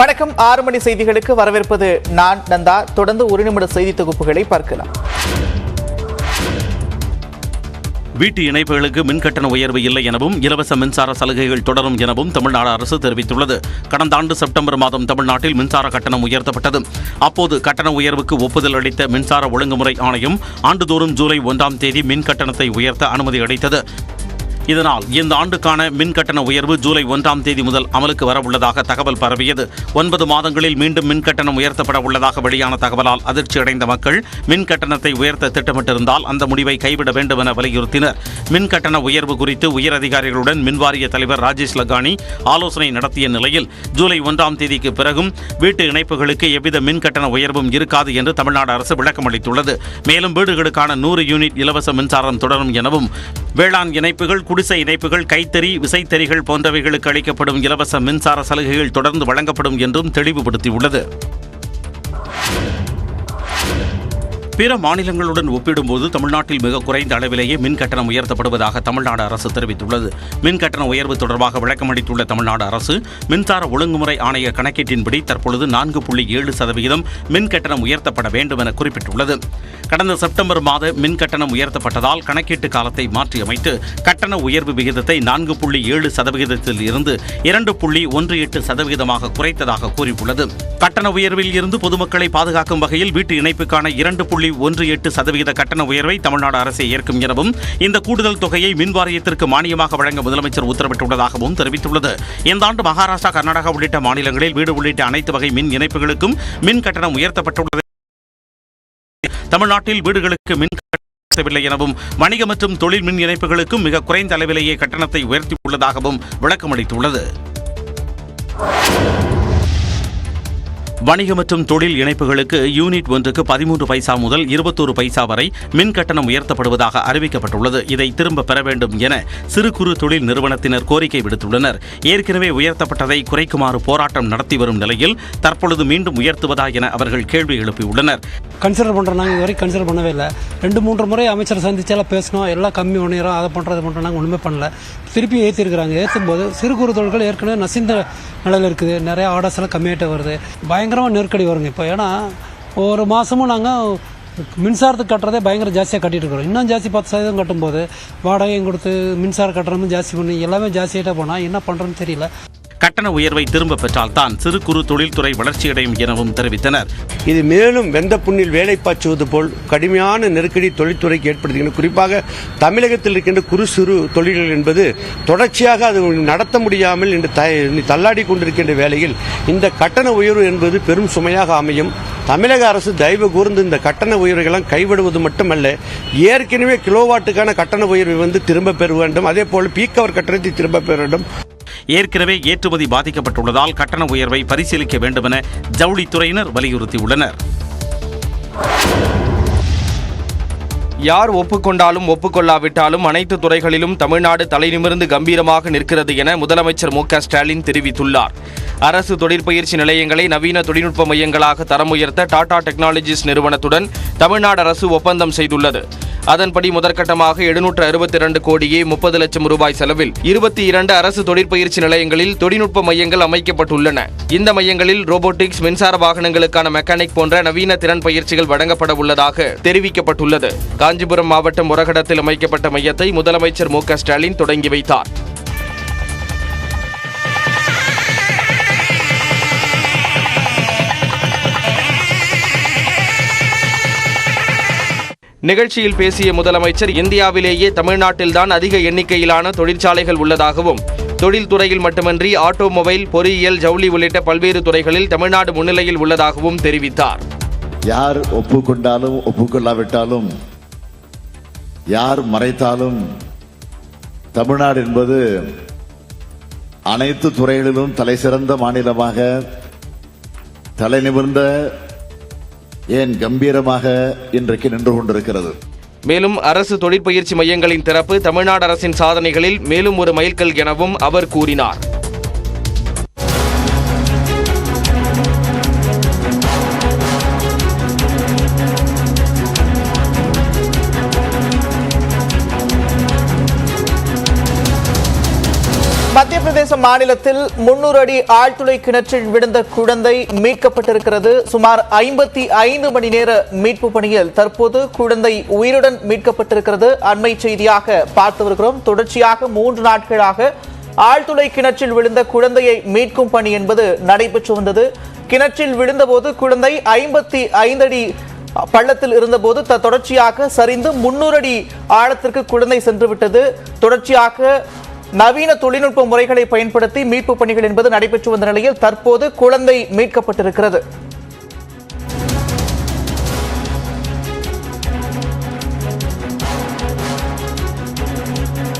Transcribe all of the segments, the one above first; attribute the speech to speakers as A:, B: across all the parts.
A: வணக்கம். 6 மணி செய்திகளுக்கு வரவேற்பது நான் நந்தா. தொடர்ந்து 1 நிமிட செய்தி தொகுப்புகளை பார்க்கலாம்.
B: வீட்டு இணைப்புகளுக்கு மின்கட்டண உயர்வு இல்லை எனவும் இலவச மின்சார சலுகைகள் தொடரும் எனவும் தமிழ்நாடு அரசு தெரிவித்துள்ளது. கடந்த ஆண்டு செப்டம்பர் மாதம் தமிழ்நாட்டில் மின்சார கட்டணம் உயர்த்தப்பட்டது. அப்போது கட்டண உயர்வுக்கு ஒப்புதல் அளித்த மின்சார ஒழுங்குமுறை ஆணையம் ஆண்டுதோறும் ஜூலை 1ஆம் தேதி மின் கட்டணத்தை உயர்த்த அனுமதி அளித்தது. இதனால் இந்த ஆண்டுக்கான மின் கட்டண உயர்வு ஜூலை 1ஆம் தேதி முதல் அமலுக்கு வரவுள்ளதாக தகவல் பரவியது. 9 மாதங்களில் மீண்டும் மின் கட்டணம் உயர்த்தப்பட உள்ளதாக வெளியான தகவலால் அதிர்ச்சியடைந்த மக்கள் மின் கட்டணத்தை உயர்த்த திட்டமிட்டிருந்தால் அந்த முடிவை கைவிட வேண்டும் என வலியுறுத்தினர். மின் கட்டண உயர்வு குறித்து உயர் அதிகாரிகளுடன் மின்வாரிய தலைவர் ராஜேஷ் லக்கானி ஆலோசனை நடத்திய நிலையில் ஜூலை 1ஆம் தேதிக்கு பிறகும் வீட்டு இணைப்புகளுக்கு எவ்வித மின் கட்டண உயர்வும் இருக்காது என்று தமிழ்நாடு அரசு விளக்கம் அளித்துள்ளது. மேலும் வீடுகளுக்கான 100 யூனிட் இலவச மின்சாரம் தொடரும் எனவும் வேளாண் இணைப்புகள், குடிசை இணைப்புகள், கைத்தறி, விசைத்தறிகள் போன்றவைகளுக்கு அளிக்கப்படும் இலவச மின்சார சலுகைகள் தொடர்ந்து வழங்கப்படும் என்றும் தெளிவுபடுத்தியுள்ளது. பிற மாநிலங்களுடன் ஒப்பிடும்போது தமிழ்நாட்டில் மிக குறைந்த அளவிலேயே மின் கட்டணம் உயர்த்தப்படுவதாக தமிழ்நாடு அரசு தெரிவித்துள்ளது. மின் கட்டண உயர்வு தொடர்பாக விளக்கம் அளித்துள்ள தமிழ்நாடு அரசு மின்சார ஒழுங்குமுறை ஆணைய கணக்கீட்டின்படி தற்பொழுது 4.7% மின் கட்டணம் உயர்த்தப்பட வேண்டும் என குறிப்பிட்டுள்ளது. கடந்த செப்டம்பர் மாத மின் கட்டணம் உயர்த்தப்பட்டதால் கணக்கீட்டு காலத்தை மாற்றியமைத்து கட்டண உயர்வு விகிதத்தை 4.7% இருந்து 2.18% குறைத்ததாக கூறியுள்ளது. கட்டண உயர்வில் இருந்து பொதுமக்களை பாதுகாக்கும் வகையில் வீட்டு இணைப்புக்கான 2.18% கட்டண உயர்வை தமிழ்நாடு அரசே ஏற்கும் எனவும் இந்த கூடுதல் தொகையை மின் வாரியத்திற்கு மானியமாக வழங்க முதலமைச்சர் உத்தரவிட்டுள்ளதாகவும் தெரிவித்துள்ளது. இந்த ஆண்டு மகாராஷ்டிரா, கர்நாடகா உள்ளிட்ட மாநிலங்களில் வீடு உள்ளிட்ட அனைத்து வகை மின் இணைப்புகளுக்கும் மின் கட்டணம் உயர்த்தப்பட்டுள்ளது. தமிழ்நாட்டில் வீடுகளுக்கு மின் கட்டணம் எனவும் வணிக மற்றும் தொழில் மின் இணைப்புகளுக்கும் மிக குறைந்த அளவிலேயே கட்டணத்தை உயர்த்தியுள்ளதாகவும் விளக்கமளித்துள்ளது. வணிக மற்றும் தொழில் இணைப்புகளுக்கு யூனிட் ஒன்றுக்கு 13 பைசா முதல் 21 பைசா வரை மின் கட்டணம் உயர்த்தப்படுவதாக அறிவிக்கப்பட்டுள்ளது. இதை திரும்ப பெற வேண்டும் என சிறு குறு தொழில் நிறுவனத்தினர் கோரிக்கை விடுத்துள்ளனர். ஏற்கனவே உயர்த்தப்பட்டதை குறைக்குமாறு போராட்டம் நடத்தி வரும் நிலையில் தற்பொழுது மீண்டும் உயர்த்துவதா என அவர்கள் கேள்வி எழுப்பியுள்ளனர்.
C: கன்சிடர் பண்ணுறோம், இது வரைக்கும் கன்சிடர் பண்ணவே இல்லை. 2-3 முறை அமைச்சர் சந்திச்சாலும் பேசணும், எல்லாம் கம்மி பண்ணிடுறோம், அதை பண்ணுறது நாங்கள் ஒன்றுமே பண்ணல. திருப்பி ஏற்றிருக்கிறாங்க. ஏற்றும் போது சிறு குறு தொழில்கள் ஏற்கனவே நசிந்த நிலையில் இருக்குது. நிறைய ஆர்டர்ஸ் எல்லாம் கம்மியாகிட்டே வருது. பயங்கரமாக நெருக்கடி வருங்க இப்போ. ஏன்னா ஒரு மாதமும் நாங்கள் மின்சாரத்துக்கு கட்டுறதே பயங்கர ஜாஸ்தியாக கட்டிட்டு இருக்கிறோம். இன்னும் ஜாஸ்தி 10% கட்டும்போது வாடகையும் கொடுத்து மின்சார கட்டணமும் ஜாஸ்தி பண்ணி எல்லாமே ஜாஸ்தியாகிட்டே போனால் என்ன பண்ணுறோன்னு தெரியல.
B: கட்டண உயர்வை திரும்ப பெற்றால் தான் சிறு குறு தொழில்துறை வளர்ச்சியடையும் எனவும் தெரிவித்தனர்.
D: இது மேலும் வெந்த புண்ணில் வேலை பாய்ச்சுவது போல் கடுமையான நெருக்கடி தொழில்துறைக்கு ஏற்படுத்துகிறது. குறிப்பாக தமிழகத்தில் இருக்கின்ற குறு சிறு தொழில்கள் என்பது தொடர்ச்சியாக அது நடத்த முடியாமல் இன்று தள்ளாடி கொண்டிருக்கின்ற வேளையில் இந்த கட்டண உயர்வு என்பது பெரும் சுமையாக அமையும். தமிழக அரசு தயவு கூர்ந்து இந்த கட்டண உயர்வுகளாம் கைவிடுவது மட்டுமல்ல, ஏற்கனவே கிலோவாட்டுக்கான கட்டண உயர்வை திரும்ப பெற வேண்டும். அதே போல் பீக் அவர் கட்டணத்தை திரும்ப பெற வேண்டும்.
B: ஏற்கனவே ஏற்றுமதி பாதிக்கப்பட்டுள்ளதால் கட்டண உயர்வை பரிசீலிக்க வேண்டும் என ஜவுளித்துறையினர் வலியுறுத்தியுள்ளனர்.
E: யார் ஒப்புக்கொண்டாலும் ஒப்புக்கொள்ளாவிட்டாலும் அனைத்து துறைகளிலும் தமிழ்நாடு தலைநிமிர்ந்து கம்பீரமாக நிற்கிறது என முதலமைச்சர் மு.க. ஸ்டாலின் தெரிவித்துள்ளார். அரசு தொழிற்பயிற்சி நிலையங்களை நவீன தொழில்நுட்ப மையங்களாக தரம் உயர்த்த டாடா டெக்னாலஜிஸ் நிறுவனத்துடன் தமிழ்நாடு அரசு ஒப்பந்தம் செய்துள்ளது. அதன்படி முதற்கட்டமாக 762 கோடியே 30 லட்சம் ரூபாய் செலவில் 22 அரசு தொழிற்பயிற்சி நிலையங்களில் தொழில்நுட்ப மையங்கள் அமைக்கப்பட்டுள்ளன. இந்த மையங்களில் ரோபோட்டிக்ஸ், மின்சார வாகனங்களுக்கான மெக்கானிக் போன்ற நவீன திறன் பயிற்சிகள் வழங்கப்பட உள்ளதாக தெரிவிக்கப்பட்டுள்ளது. காஞ்சிபுரம் மாவட்டம் முரகடத்தில் அமைக்கப்பட்ட மையத்தை முதலமைச்சர் மு.க. ஸ்டாலின் தொடங்கி வைத்தார். நிகழ்ச்சியில் பேசிய முதலமைச்சர் இந்தியாவிலேயே தமிழ்நாட்டில்தான் அதிக எண்ணிக்கையிலான தொழிற்சாலைகள் உள்ளதாகவும் தொழில்துறையில் மட்டுமின்றி ஆட்டோமொபைல், பொறியியல், ஜவுளி உள்ளிட்ட பல்வேறு துறைகளில் தமிழ்நாடு முன்னிலையில் உள்ளதாகவும் தெரிவித்தார்.
F: யார் ஒப்புக்கொண்டாலும் ஒப்புக்கொள்ளாவிட்டாலும், யார் மறைத்தாலும் தமிழ்நாடு என்பது அனைத்து துறைகளிலும் தலைசிறந்த மாநிலமாக, தலைநிமிர்ந்த, ஏன் கம்பீரமாக இன்றைக்கு நின்று கொண்டிருக்கிறது.
E: மேலும் அரசு தொழிற்பயிற்சி மையங்களின் திறப்பு தமிழ்நாடு அரசின் சாதனைகளில் மேலும் ஒரு மைல்கல் எனவும் அவர் கூறினார்.
A: மத்திய பிரதேச மாநிலத்தில் 300 அடி ஆழ்துளை கிணற்றில் விழுந்த குழந்தை மீட்கப்பட்டிருக்கிறது. சுமார் 55 மணி நேர மீட்பு பணியில் தற்போது குழந்தை உயிருடன் மீட்கப்பட்டிருக்கிறது. அண்மை செய்தியாக பார்த்து வருகிறோம். தொடர்ச்சியாக 3 நாட்களாக ஆழ்துளை கிணற்றில் விழுந்த குழந்தையை மீட்கும் பணி என்பது நடைபெற்று வந்தது. கிணற்றில் விழுந்தபோது குழந்தை 55 அடி பள்ளத்தில் இருந்தபோது தொடர்ச்சியாக சரிந்து 300 அடி ஆழத்திற்கு குழந்தை சென்று விட்டது. தொடர்ச்சியாக நவீன தொழில்நுட்ப முறைகளை பயன்படுத்தி மீட்பு பணிகள் என்பது நடைபெற்று வந்த நிலையில் தற்போது குழந்தை மீட்கப்பட்டிருக்கிறது.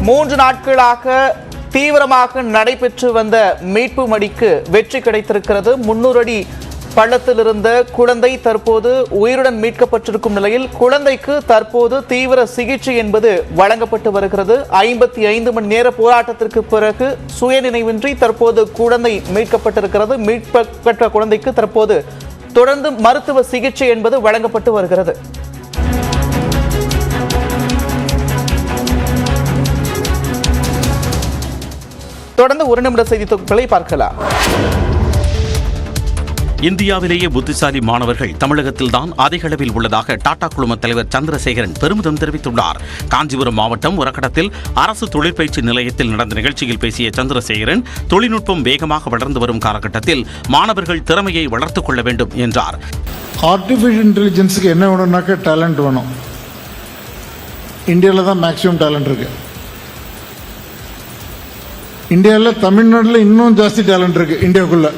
A: மூன்று நாட்களாக தீவிரமாக நடைபெற்று வந்த மீட்பு பணிக்கு வெற்றி கிடைத்திருக்கிறது. 300 அடி பள்ளத்தில் இருந்த குழந்தை தற்போது உயிருடன் மீட்கப்பட்டிருக்கும் நிலையில் குழந்தைக்கு தற்போது தீவிர சிகிச்சை என்பது வழங்கப்பட்டு வருகிறது. 55 மணி நேர போராட்டத்திற்கு பிறகு சுயநினைவின்றி தற்போது குழந்தை மீட்கப்பட்டிருக்கிறது. மீட்கப்பட்ட குழந்தைக்கு தற்போது தொடர்ந்து மருத்துவ சிகிச்சை என்பது வழங்கப்பட்டு வருகிறது. தொடர்ந்து 1 நிமிட செய்தி தொகுப்புகளை பார்க்கலாம்.
B: இந்தியாவிலேயே புத்திசாலி மாணவர்கள் தமிழகத்தில்தான் அதிக அளவில் உள்ளதாக டாடா குழும தலைவர் சந்திரசேகரன் பெருமிதம் தெரிவித்துள்ளார். காஞ்சிபுரம் மாவட்டம் உரக்கடத்தில் அரசு தொழிற்பயிற்சி நிலையத்தில் நடந்த நிகழ்ச்சியில் பேசிய சந்திரசேகரன், தொழில்நுட்பம் வேகமாக வளர்ந்து வரும் காலகட்டத்தில் மாணவர்கள் திறமையை வளர்த்துக் கொள்ள வேண்டும் என்றார்.
G: ஆர்டிஃபிஷியல் இன்டெலிஜென்ஸுக்கு என்ன வேணும்னாக்க டேலண்ட் வேணும். இந்தியாவில் தான் மேக்ஸிமம் டேலண்ட் இருக்கு. இந்தியாவில் தமிழ்நாட்டில் இன்னும் ஜாஸ்தி டேலண்ட் இருக்கு. இந்தியாவுக்குள்ள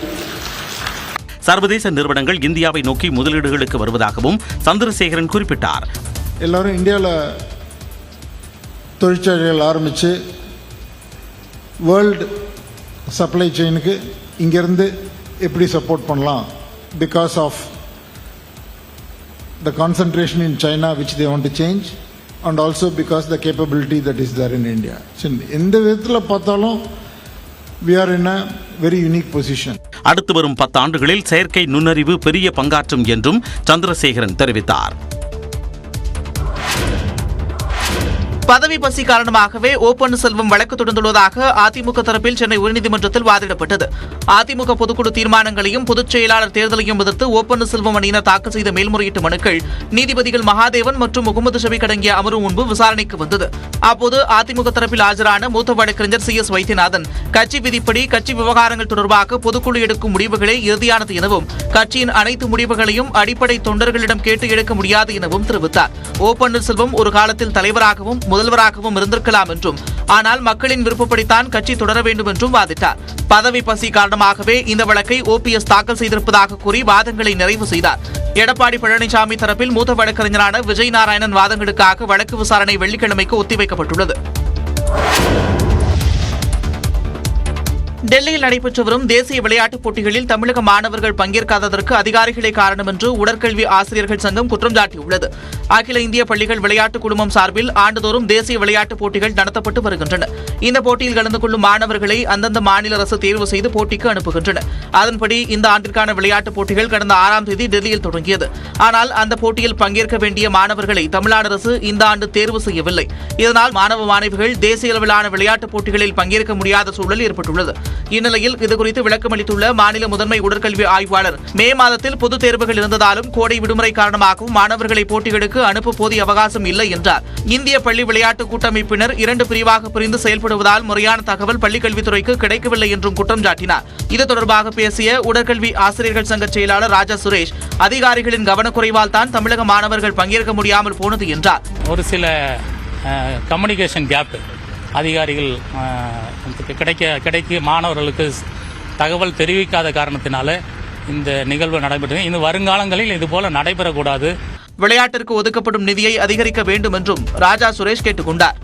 B: சர்வதேச நிறுவனங்கள் இந்தியாவை நோக்கி முதலீடுகளுக்கு வருவதாகவும் சந்திரசேகரன் குறிப்பிட்டார்.
G: எல்லாரும் இந்தியாவில் தொழிற்சாலைகள் ஆரம்பித்து வேர்ல்டு சப்ளை செயினுக்கு இங்கேருந்து எப்படி சப்போர்ட் பண்ணலாம், because of the concentration in China which they want to change and also because the capability that is there in India. எந்த விதத்தில் பார்த்தாலும் we are in a very unique position.
B: அடுத்து வரும் 10 ஆண்டுகளில் செயற்கை நுண்ணறிவு பெரிய பங்காற்றும் என்றும் சந்திரசேகரன் தெரிவித்தார்.
A: பதவி பசி காரணமாகவே ஓ பன்னீர்செல்வம் வழக்கு தொடர்ந்துள்ளதாக அதிமுக தரப்பில் சென்னை உயர்நீதிமன்றத்தில் வாதிடப்பட்டது. அதிமுக பொதுக்குழு தீர்மானங்களையும் பொதுச் செயலாளர் தேர்தலையும் எதிர்த்து ஓ பன்னீர்செல்வம் அணியினர் தாக்கல் செய்த மேல்முறையீட்டு மனுக்கள் நீதிபதிகள் மகாதேவன் மற்றும் முகமது ஷபீக் அடங்கிய அமர்வு முன்பு விசாரணைக்கு வந்தது. அப்போது அதிமுக தரப்பில் ஆஜரான மூத்த வழக்கறிஞர் CS வைத்தியநாதன், கட்சி விதிப்படி கட்சி விவகாரங்கள் தொடர்பாக பொதுக்குழு எடுக்கும் முடிவுகளே இறுதியானது எனவும் கட்சியின் அனைத்து முடிவுகளையும் அடிப்படை தொண்டர்களிடம் கேட்டு எடுக்க முடியாது எனவும் தெரிவித்தார். ஓ பன்னீர்செல்வம் ஒரு காலத்தில் தலைவராகவும் முதல்வராகவும் இருந்திருக்கலாம் என்றும், ஆனால் மக்களின் விருப்பப்படித்தான் கட்சி தொடர வேண்டும் என்றும் வாதிட்டார். பதவி பசி காரணமாகவே இந்த வழக்கை OPS தாக்கல் செய்திருப்பதாக கூறி வாதங்களை நிறைவு செய்தார். எடப்பாடி பழனிசாமி தரப்பில் மூத்த வழக்கறிஞரான விஜய் நாராயணன் வாதங்களுக்காக வழக்கு விசாரணை வெள்ளிக்கிழமைக்கு ஒத்திவைக்கப்பட்டுள்ளது. டெல்லியில் நடைபெற்று வரும் தேசிய விளையாட்டுப் போட்டிகளில் தமிழக மாணவர்கள் பங்கேற்காததற்கு அதிகாரிகளே காரணம் என்று உடற்கல்வி ஆசிரியர்கள் சங்கம் குற்றம் சாட்டியுள்ளது. அகில இந்திய பள்ளிகள் விளையாட்டுக் குழுமம் சார்பில் ஆண்டுதோறும் தேசிய விளையாட்டுப் போட்டிகள் நடத்தப்பட்டு வருகின்றன. இந்த போட்டியில் கலந்து கொள்ளும் மாணவர்களை அந்தந்த மாநில அரசு தேர்வு செய்து போட்டிக்கு அனுப்புகின்றன. அதன்படி இந்த ஆண்டிற்கான விளையாட்டுப் போட்டிகள் கடந்த 6ஆம் தேதி டெல்லியில் தொடங்கியது. ஆனால் அந்த போட்டியில் பங்கேற்க வேண்டிய மாணவர்களை தமிழ்நாடு அரசு இந்த ஆண்டு தேர்வு செய்யவில்லை. இதனால் மாணவ மாணவிகள் தேசிய அளவிலான விளையாட்டுப் போட்டிகளில் பங்கேற்க முடியாத சூழல் ஏற்பட்டுள்ளது. இந்நிலையில் இதுகுறித்து விளக்கமளித்துள்ள மாநில முதன்மை உடற்கல்வி ஆய்வாளர், மே மாதத்தில் பொதுத் தேர்வுகள் இருந்ததாலும் கோடை விடுமுறை காரணமாகவும் மாணவர்களை போட்டிகளுக்கு அனுப்ப போதிய அவகாசம் இல்லை என்றார். இந்திய பள்ளி விளையாட்டு கூட்டமைப்பினர் 2 பிரிவாக பிரிந்து செயல்படுவதால் முறையான தகவல் பள்ளிக்கல்வித்துறைக்கு கிடைக்கவில்லை என்றும் குற்றம் சாட்டினார். இது தொடர்பாக பேசிய உடற்கல்வி ஆசிரியர்கள் சங்க செயலாளர் ராஜா சுரேஷ், அதிகாரிகளின் கவனக்குறைவால் தான் தமிழக மாணவர்கள் பங்கேற்க முடியாமல் போனது என்றார்.
H: ஒரு சில கம்யூனிகேஷன் கேப், அதிகாரிகள் கிடைக்க மாணவர்களுக்கு தகவல் தெரிவிக்காத காரணத்தினால இந்த நிகழ்வு நடைபெற்றது. இந்த வருங்காலங்களில் இதுபோல நடைபெறக்கூடாது.
A: விளையாட்டிற்கு ஒதுக்கப்படும் நிதியை அதிகரிக்க வேண்டும் என்றும் ராஜா சுரேஷ் கேட்டுக் கொண்டார்.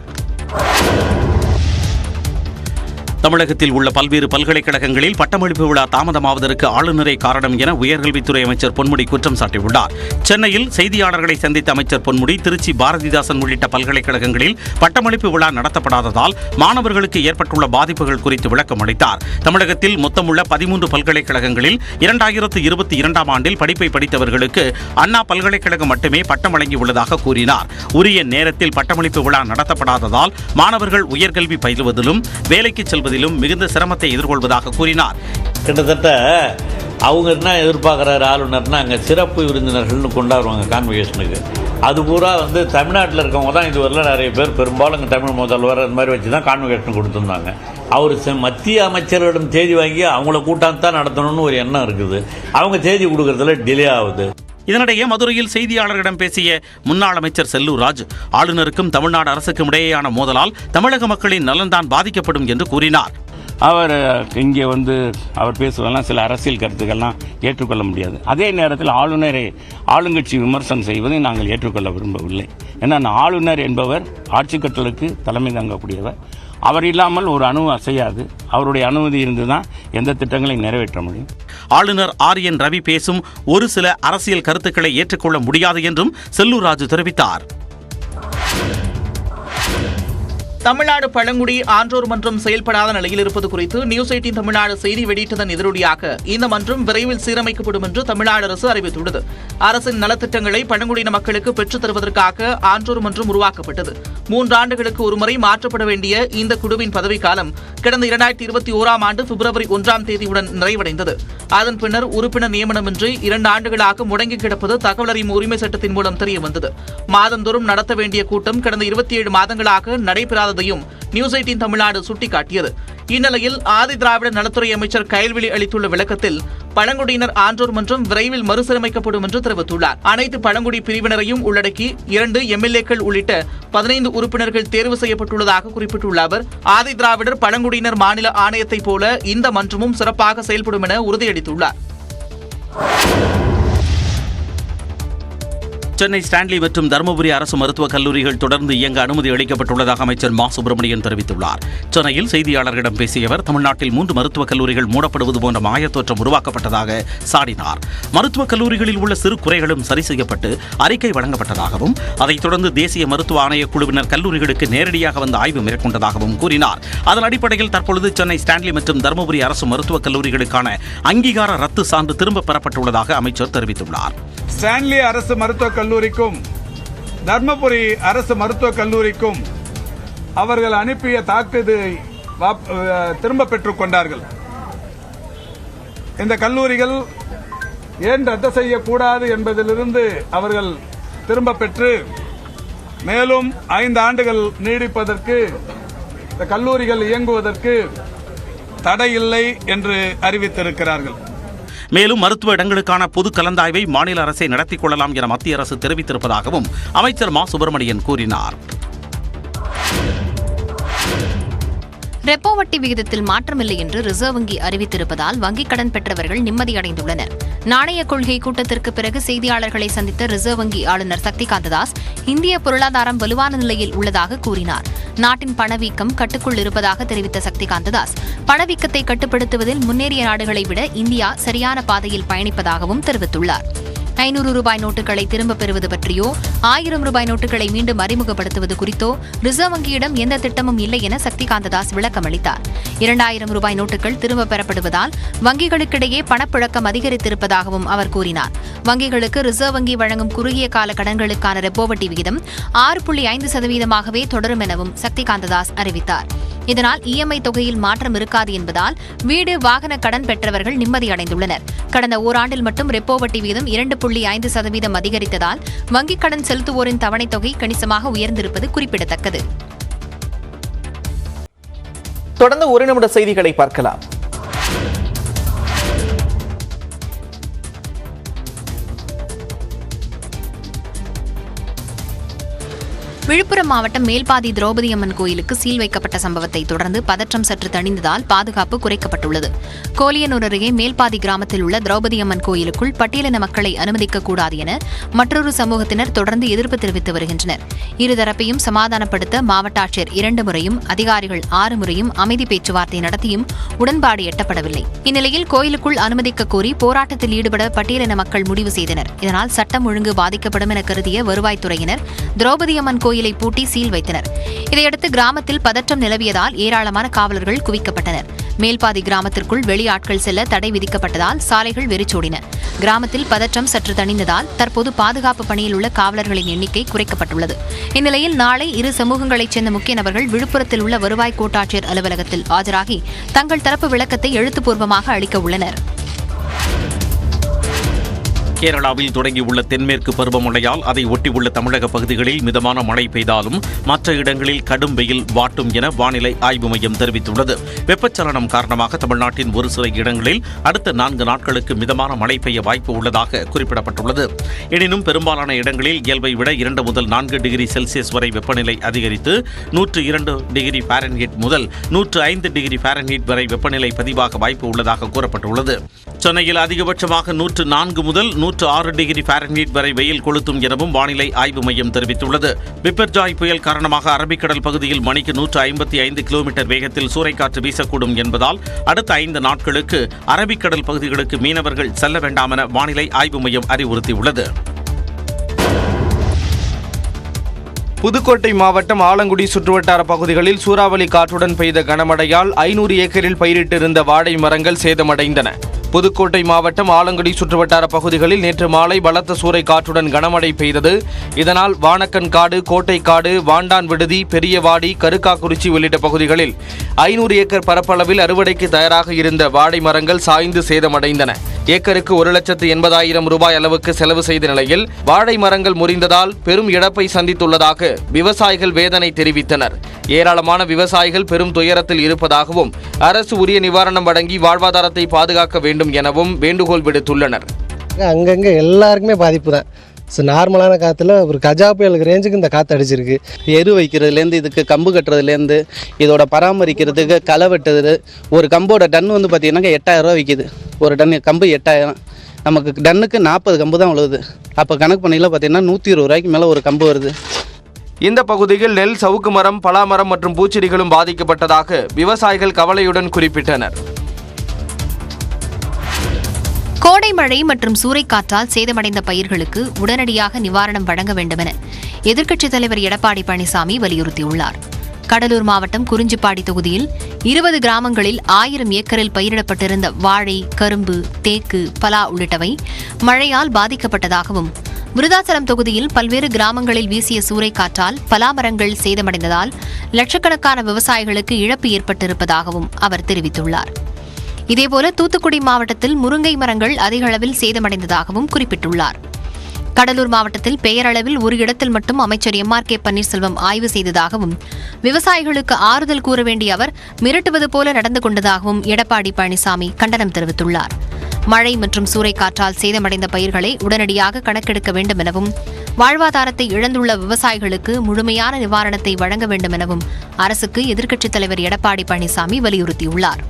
B: தமிழகத்தில் உள்ள பல்வேறு பல்கலைக்கழகங்களில் பட்டமளிப்பு விழா தாமதமாவதற்கு ஆளுநரே காரணம் என உயர்கல்வித்துறை அமைச்சர் பொன்முடி குற்றம் சாட்டியுள்ளார். சென்னையில் செய்தியாளர்களை சந்தித்த அமைச்சர் பொன்முடி, திருச்சி பாரதிதாசன் உள்ளிட்ட பல்கலைக்கழகங்களில் பட்டமளிப்பு விழா நடத்தப்படாததால் மாணவர்களுக்கு ஏற்பட்டுள்ள பாதிப்புகள் குறித்து விளக்கம் அளித்தார். தமிழகத்தில் மொத்தமுள்ள 13 பல்கலைக்கழகங்களில் 2022ஆம் ஆண்டில் படிப்பை படித்தவர்களுக்கு அண்ணா பல்கலைக்கழகம் மட்டுமே பட்டம் வழங்கியுள்ளதாக கூறினார். உரிய நேரத்தில் பட்டமளிப்பு விழா நடத்தப்படாததால் மாணவர்கள் உயர்கல்வி பயிலுவதிலும் வேலைக்கு செல்வதிலும் செய்வதிலும் மிகுந்த சிரமத்தை எதிர்கொள்வதாக கூறினார்.
I: கிட்டத்தட்ட அவங்க என்ன எதிர்பார்க்குறாரு ஆளுநர்னா, அங்கே சிறப்பு விருந்தினர்கள்னு கொண்டாடுவாங்க கான்வெகேஷனுக்கு. அது பூரா தமிழ்நாட்டில் இருக்கவங்க தான் இதுவரையில் நிறைய பேர், பெரும்பாலும் இங்கே தமிழ் முதல்வர் அந்த மாதிரி வச்சு தான் கான்வெகேஷன் கொடுத்துருந்தாங்க. அவர் மத்திய அமைச்சர்களிடம் தேதி வாங்கி அவங்கள கூட்டாந்தான் நடத்தணும்னு ஒரு எண்ணம் இருக்குது. அவங்க தேதி கொடுக்கறதுல டிலே ஆகுது.
B: இதனிடையே மதுரையில் செய்தியாளர்களிடம் பேசிய முன்னாள் அமைச்சர் செல்லூர் ராஜ், ஆளுநருக்கும் தமிழ்நாடு அரசுக்கும் இடையேயான மோதலால் தமிழக மக்களின் நலன்தான் பாதிக்கப்படும் என்று கூறினார்.
J: அவர் இங்கே அவர் பேசுவதெல்லாம் சில அரசியல் கருத்துக்கள்லாம் ஏற்றுக்கொள்ள முடியாது. அதே நேரத்தில் ஆளுநரை ஆளுங்கட்சி விமர்சனம் செய்வதை நாங்கள் ஏற்றுக்கொள்ள விரும்பவில்லை. ஏன்னா ஆளுநர் என்பவர் ஆட்சி கட்டளுக்கு தலைமை தாங்கக்கூடியவர். அவர் இல்லாமல் ஒரு அணு அசையாது. அவருடைய அனுமதி இருந்து தான் எந்த திட்டங்களை நிறைவேற்ற முடியும்.
B: ஆளுநர் RN ரவி பேசும் ஒரு சில அரசியல் கருத்துக்களை ஏற்றுக்கொள்ள முடியாது என்றும் செல்லூர் ராஜு தெரிவித்தார்.
A: தமிழ்நாடு பழங்குடி ஆன்றோர் மன்றம் செயல்படாத நிலையில் இருப்பது குறித்து நியூஸ் 18 தமிழ்நாடு செய்தி வெளியிட்டதன் எதிரொலியாக இந்த மன்றம் விரைவில் சீரமைக்கப்படும் என்று தமிழ்நாடு அரசு அறிவித்துள்ளது. அரசின் நலத்திட்டங்களை பழங்குடியின மக்களுக்கு பெற்றுத் தருவதற்காக ஆன்றோர் மன்றம் உருவாக்கப்பட்டது. 3 ஆண்டுகளுக்கு ஒருமுறை மாற்றப்பட வேண்டிய இந்த குழுவின் பதவிக்காலம் கடந்த 2021ஆம் ஆண்டு பிப்ரவரி 1ஆம் தேதியுடன் நிறைவடைந்தது. அதன் பின்னர் உறுப்பினர் நியமனமின்றி 2 ஆண்டுகளாக முடங்கி கிடப்பது தகவல் அறியும் உரிமை சட்டத்தின் மூலம் தெரியவந்தது. மாதந்தோறும் நடத்த வேண்டிய கூட்டம் கடந்த 27 மாதங்களாக நடைபெறாத நியூஸ் 18 தமிழ்நாடு சுட்டிக்காட்டியது. இந்நிலையில் ஆதி திராவிட நலத்துறை அமைச்சர் கயல்விழி அளித்துள்ள விளக்கத்தில் பழங்குடியினர் ஆன்றோர் மன்றம் விரைவில் மறுசீரமைக்கப்படும் என்று தெரிவித்துள்ளார். அனைத்து பழங்குடி பிரிவினரையும் உள்ளடக்கி 2 MLAக்கள் உள்ளிட்ட 15 உறுப்பினர்கள் தேர்வு செய்யப்பட்டுள்ளதாக குறிப்பிட்டுள்ள அவர், ஆதி திராவிடர் பழங்குடியினர் மாநில ஆணையத்தைப் போல இந்த மன்றமும் சிறப்பாக செயல்படும் என உறுதியளித்துள்ளார்.
B: சென்னை ஸ்டான்லி மற்றும் தருமபுரி அரசு மருத்துவக் கல்லூரிகள் தொடர்ந்து இயங்க அனுமதி அளிக்கப்பட்டுள்ளதாக அமைச்சர் மா சுப்பிரமணியன் தெரிவித்துள்ளார். சென்னையில் செய்தியாளர்களிடம் பேசிய அவர், தமிழ்நாட்டில் 3 மருத்துவக் கல்லூரிகள் மூடப்படுவது போன்ற மாயத்தோற்றம் உருவாக்கப்பட்டதாக சாடினார். மருத்துவக் கல்லூரிகளில் உள்ள சிறு குறைகளும் சரி செய்யப்பட்டு அறிக்கை வழங்கப்பட்டதாகவும், அதைத் தொடர்ந்து தேசிய மருத்துவ ஆணையக் குழுவினர் கல்லூரிகளுக்கு நேரடியாக வந்து ஆய்வு மேற்கொண்டதாகவும் கூறினார். அதன் அடிப்படையில் தற்பொழுது சென்னை ஸ்டான்லி மற்றும் தருமபுரி அரசு மருத்துவக் கல்லூரிகளுக்கான அங்கீகார ரத்து சான்று திரும்பப் பெறப்பட்டுள்ளதாக அமைச்சர் தெரிவித்துள்ளார்.
K: ஸ்டான்லி அரசு மருத்துவக் கல்லூரிக்கும் தர்மபுரி அரசு மருத்துவக் கல்லூரிக்கும் அவர்கள் அனுப்பிய தாக்குதை திரும்ப பெற்றுக் கொண்டார்கள். இந்த கல்லூரிகள் ஏன் ரத்து செய்யக்கூடாது என்பதிலிருந்து அவர்கள் திரும்ப பெற்று மேலும் 5 ஆண்டுகள் நீடிப்பதற்கு, இந்த கல்லூரிகள் இயங்குவதற்கு தடையில்லை என்று அறிவித்திருக்கிறார்கள்.
B: மேலும் மருத்துவ இடங்களுக்கான பொது கலந்தாய்வை மாநில அரசை நடத்திக் கொள்ளலாம் என மத்திய அரசு தெரிவித்திருப்பதாகவும் அமைச்சர் மா சுப்பிரமணியன் கூறினார்.
L: ரெப்போ வட்டி விகிதத்தில் மாற்றமில்லை என்று ரிசர்வ் வங்கி அறிவித்திருப்பதால் வங்கிக் கடன் பெற்றவர்கள் நிம்மதியடைந்துள்ளனர். நாணய கொள்கை கூட்டத்திற்கு பிறகு செய்தியாளர்களை சந்தித்த ரிசர்வ் வங்கி ஆளுநர் சக்திகாந்த தாஸ், இந்திய பொருளாதாரம் வலுவான நிலையில் உள்ளதாக கூறினார். நாட்டின் பணவீக்கம் கட்டுக்குள் இருப்பதாக தெரிவித்த சக்திகாந்த தாஸ், பணவீக்கத்தை கட்டுப்படுத்துவதில் முன்னேறிய நாடுகளை விட இந்தியா சரியான பாதையில் பயணிப்பதாகவும் தெரிவித்துள்ளார். 500 ரூபாய் நோட்டுகளை திரும்பப் பெறுவது பற்றியோ 1000 ரூபாய் நோட்டுகளை மீண்டும் அறிமுகப்படுத்துவது குறித்தோ ரிசர்வ் வங்கியிடம் எந்த திட்டமும் இல்லை என சக்திகாந்த தாஸ் விளக்கம் அளித்தார். 2000 ரூபாய் நோட்டுகள் திரும்பப் பெறப்படுவதால் வங்கிகளுக்கிடையே பணப்புழக்கம் அதிகரித்திருப்பதாகவும் அவர் கூறினார். வங்கிகளுக்கு ரிசர்வ் வங்கி வழங்கும் குறுகிய கால கடன்களுக்கான ரெப்போ வட்டி விகிதம் 6.5% தொடரும் எனவும் சக்திகாந்த தாஸ் அறிவித்தார். இதனால் EMI தொகையில் மாற்றம் இருக்காது என்பதால் வீடு வாகன கடன் பெற்றவர்கள் நிம்மதியடைந்துள்ளனர். கடந்த ஓராண்டில் மட்டும் ரெப்போ வட்டி விகிதம் 2.5% அதிகரித்ததால் வங்கிக் கடன் செலுத்துவோரின் தவணைத் தொகை கணிசமாக உயர்ந்திருப்பது குறிப்பிடத்தக்கது.
A: தொடர்ந்து 1 நிமிட செய்திகளை பார்க்கலாம்.
L: விழுப்புரம் மாவட்டம் மேல்பாதி திரௌபதி அம்மன் கோயிலுக்கு சீல் வைக்கப்பட்ட சம்பவத்தை தொடர்ந்து பதற்றம் சற்று தணிந்ததால் பாதுகாப்பு குறைக்கப்பட்டுள்ளது. கோலியனூர் அருகே மேல்பாதி கிராமத்தில் உள்ள திரௌபதி அம்மன் கோயிலுக்குள் பட்டியலின மக்களை அனுமதிக்கக்கூடாது என மற்றொரு சமூகத்தினர் தொடர்ந்து எதிர்ப்பு தெரிவித்து வருகின்றனர். இருதரப்பையும் சமாதானப்படுத்த மாவட்ட ஆட்சியர் 2 முறையும் அதிகாரிகள் 6 முறையும் அமைதி பேச்சுவார்த்தை நடத்தியும் உடன்பாடு எட்டப்படவில்லை. இந்நிலையில் கோயிலுக்குள் அனுமதிக்க கோரி போராட்டத்தில் ஈடுபட பட்டியலின மக்கள் முடிவு செய்தனர். இதனால் சட்டம் ஒழுங்கு பாதிக்கப்படும் என கருதிய வருவாய்த்துறையினர் திரௌபதி அம்மன் கோயிலை பூட்டி சீல் வைத்தனர். இதையடுத்து கிராமத்தில் பதற்றம் நிலவியதால் ஏராளமான காவலர்கள் குவிக்கப்பட்டனர். மேல்பாதி கிராமத்திற்குள் வெளியாட்கள் செல்ல தடை விதிக்கப்பட்டதால் சாலைகள் வெறிச்சோடின. கிராமத்தில் பதற்றம் சற்று தணிந்ததால் தற்போது பாதுகாப்பு பணியில் உள்ள காவலர்களின் எண்ணிக்கை குறைக்கப்பட்டுள்ளது. இந்நிலையில் நாளை இரு சமூகங்களைச் சேர்ந்த முக்கிய நபர்கள் விழுப்புரத்தில் உள்ள வருவாய் கோட்டாட்சியர் அலுவலகத்தில் ஆஜராகி தங்கள் தரப்பு விளக்கத்தை எழுத்துப்பூர்வமாக அளிக்க உள்ளனர்.
B: கேரளாவில் தொடங்கியுள்ள தென்மேற்கு பருவமழையால் அதை ஒட்டியுள்ள தமிழக பகுதிகளில் மிதமான மழை பெய்தாலும் மற்ற இடங்களில் கடும் வெயில் வாட்டும் என வானிலை ஆய்வு மையம் தெரிவித்துள்ளது. வெப்பச்சலனம் காரணமாக தமிழ்நாட்டின் ஒரு சில இடங்களில் அடுத்த 4 நாட்களுக்கு மிதமான மழை பெய்ய வாய்ப்பு உள்ளதாக குறிப்பிடப்பட்டுள்ளது. எனினும் பெரும்பாலான இடங்களில் இயல்பை விட 2 முதல் 4 டிகிரி செல்சியஸ் வரை வெப்பநிலை அதிகரித்து 102 டிகிரி ஃபாரன்ஹீட் முதல் 105 டிகிரி ஃபாரன்ஹீட் வரை வெப்பநிலை பதிவாக வாய்ப்பு உள்ளதாக கூறப்பட்டுள்ளது. சென்னையில் அதிகபட்சமாக 104 முதல் 106 டிகிரி ஃபாரன்ஹீட் வரை வெயில் கொளுத்தும் எனவும் வானிலை ஆய்வு மையம் தெரிவித்துள்ளது. பிப்பர்ஜாய் புயல் காரணமாக அரபிக்கடல் பகுதியில் மணிக்கு 155 கிலோமீட்டர் வேகத்தில் சூறைக்காற்று வீசக்கூடும் என்பதால் அடுத்த 5 நாட்களுக்கு அரபிக்கடல் பகுதிகளுக்கு மீனவர்கள் செல்ல வேண்டாம் என வானிலை ஆய்வு மையம் அறிவுறுத்தியுள்ளது.
E: புதுக்கோட்டை மாவட்டம் ஆலங்குடி சுற்றுவட்டார பகுதிகளில் சூறாவளி காற்றுடன் பெய்த கனமழையால் 500 ஏக்கரில் பயிரிட்டிருந்த வாழை மரங்கள் சேதமடைந்தன. புதுக்கோட்டை மாவட்டம் ஆலங்குடி சுற்றுவட்டார பகுதிகளில் நேற்று மாலை பலத்த சூறை காற்றுடன் கனமழை பெய்தது. இதனால் வானக்கன்காடு, கோட்டைக்காடு, வாண்டான் விடுதி, பெரியவாடி, கருக்காக்குறிச்சி உள்ளிட்ட பகுதிகளில் 500 ஏக்கர் பரப்பளவில் அறுவடைக்கு தயாராக இருந்த வாழை மரங்கள் சாய்ந்து சேதமடைந்தன. ஏக்கருக்கு 1,80,000 ரூபாய் அளவுக்கு செலவு செய்த நிலையில் வாழை மரங்கள் முறிந்ததால் பெரும் இழப்பை சந்தித்துள்ளதாக விவசாயிகள் வேதனை தெரிவித்தனர். ஏராளமான விவசாயிகள் பெரும் துயரத்தில் இருப்பதாகவும் அரசு உரிய நிவாரணம் வழங்கி வாழ்வாதாரத்தை பாதுகாக்க வேண்டும் எனவும் வேண்டுகோள் விடுத்துள்ளனர்.
M: அங்கங்க எல்லாருக்குமே பாதிப்பு தான். நார்மலான காற்றுல ஒரு கஜா புயலுக்கு ரேஞ்சுக்கு இந்த காற்று அடிச்சிருக்கு.
N: எரு வைக்கிறதுலேருந்து இதுக்கு கம்பு கட்டுறதுலேருந்து இதோட பராமரிக்கிறதுக்கு களை வெட்டுறது. ஒரு கம்போட டன் வந்து பார்த்திங்கன்னாக்கா 8,000 ரூபா விற்கிது. ஒரு டன் கம்பு 8,000. நமக்கு டன்னுக்கு 40 கம்பு தான் உழுவுது. அப்போ கணக்கு பண்ணியில் பார்த்திங்கன்னா 120 ரூபாய்க்கு மேலே ஒரு கம்பு வருது.
E: இந்த பகுதியில் நெல், சவுக்கு மரம், பலாமரம் மற்றும் பூச்செடிகளும் பாதிக்கப்பட்டதாக விவசாயிகள் கவலையுடன் குறிப்பிட்டனர்.
L: கோடை மழை மற்றும் சூறைக்காற்றால் சேதமடைந்த பயிர்களுக்கு உடனடியாக நிவாரணம் வழங்க வேண்டுமென எதிர்க்கட்சித் தலைவர் எடப்பாடி பழனிசாமி வலியுறுத்தியுள்ளார். கடலூர் மாவட்டம் குறிஞ்சிப்பாடி தொகுதியில் 20 கிராமங்களில் 1000 ஏக்கரில் பயிரிடப்பட்டிருந்த வாழை, கரும்பு, தேக்கு, பலா உள்ளிட்டவை மழையால் பாதிக்கப்பட்டதாகவும், விருதாச்சலம் தொகுதியில் பல்வேறு கிராமங்களில் வீசிய சூறைக்காற்றால் பலாமரங்கள் சேதமடைந்ததால் லட்சக்கணக்கான விவசாயிகளுக்கு இழப்பு ஏற்பட்டிருப்பதாகவும் அவர் தெரிவித்துள்ளார். இதேபோல தூத்துக்குடி மாவட்டத்தில் முருங்கை மரங்கள் அதிக அளவில் சேதமடைந்ததாகவும் குறிப்பிட்டுள்ளார். கடலூர் மாவட்டத்தில் பெயரளவில் ஒரு இடத்தில் மட்டும் அமைச்சர் MRK பன்னீர்செல்வம் ஆய்வு செய்ததாகவும், விவசாயிகளுக்கு ஆறுதல் கூற வேண்டிய அவர் மிரட்டுவது போல நடந்து கொண்டதாகவும் எடப்பாடி பழனிசாமி கண்டனம் தெரிவித்துள்ளார். மழை மற்றும் சூறைக்காற்றால் சேதமடைந்த பயிர்களை உடனடியாக கணக்கெடுக்க வேண்டும் எனவும், வாழ்வாதாரத்தை இழந்துள்ள விவசாயிகளுக்கு முழுமையான நிவாரணத்தை வழங்க வேண்டும் எனவும் அரசுக்கு எதிர்க்கட்சித் தலைவர் எடப்பாடி பழனிசாமி வலியுறுத்தியுள்ளார்.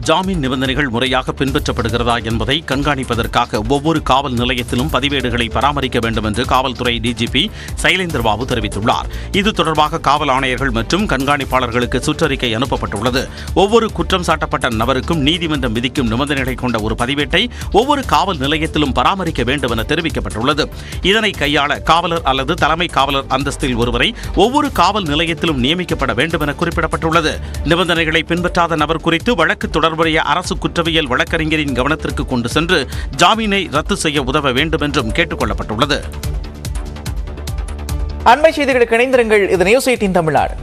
B: ஜாமீன் நிபந்தனைகள் முறையாக பின்பற்றப்படுகிறதா என்பதை கண்காணிப்பதற்காக ஒவ்வொரு காவல் நிலையத்திலும் பதிவேடுகளை பராமரிக்க வேண்டும் என்று காவல்துறை டிஜிபி சைலேந்திர பாபு தெரிவித்துள்ளார். இது தொடர்பாக காவல் ஆணையர்கள் மற்றும் கண்காணிப்பாளர்களுக்கு சுற்றறிக்கை அனுப்பப்பட்டுள்ளது. ஒவ்வொரு குற்றம் சாட்டப்பட்ட நபருக்கும் நீதிமன்றம் விதிக்கும் நிபந்தனைகளை கொண்ட ஒரு பதிவேட்டை ஒவ்வொரு காவல் நிலையத்திலும் பராமரிக்க வேண்டும் என தெரிவிக்கப்பட்டுள்ளது. இதனை கையாள காவலர் அல்லது தலைமை காவலர் அந்தஸ்தில் ஒருவரை ஒவ்வொரு காவல் நிலையத்திலும் நியமிக்கப்பட வேண்டும் என குறிப்பிடப்பட்டுள்ளது. நிபந்தனைகளை பின்பற்றாத நபர் குறித்து வழக்கு தொடர்புடைய அரசு குற்றவியல் வழக்கறிஞரின் கவனத்திற்கு கொண்டு சென்று ஜாமீனை ரத்து செய்ய உதவ வேண்டும் என்றும் கேட்டுக் கொள்ளப்பட்டுள்ளது.
A: அண்மை செய்திகளுக்கு இணைந்திருங்கள். இது நியூஸ் 18 தமிழ்நாடு.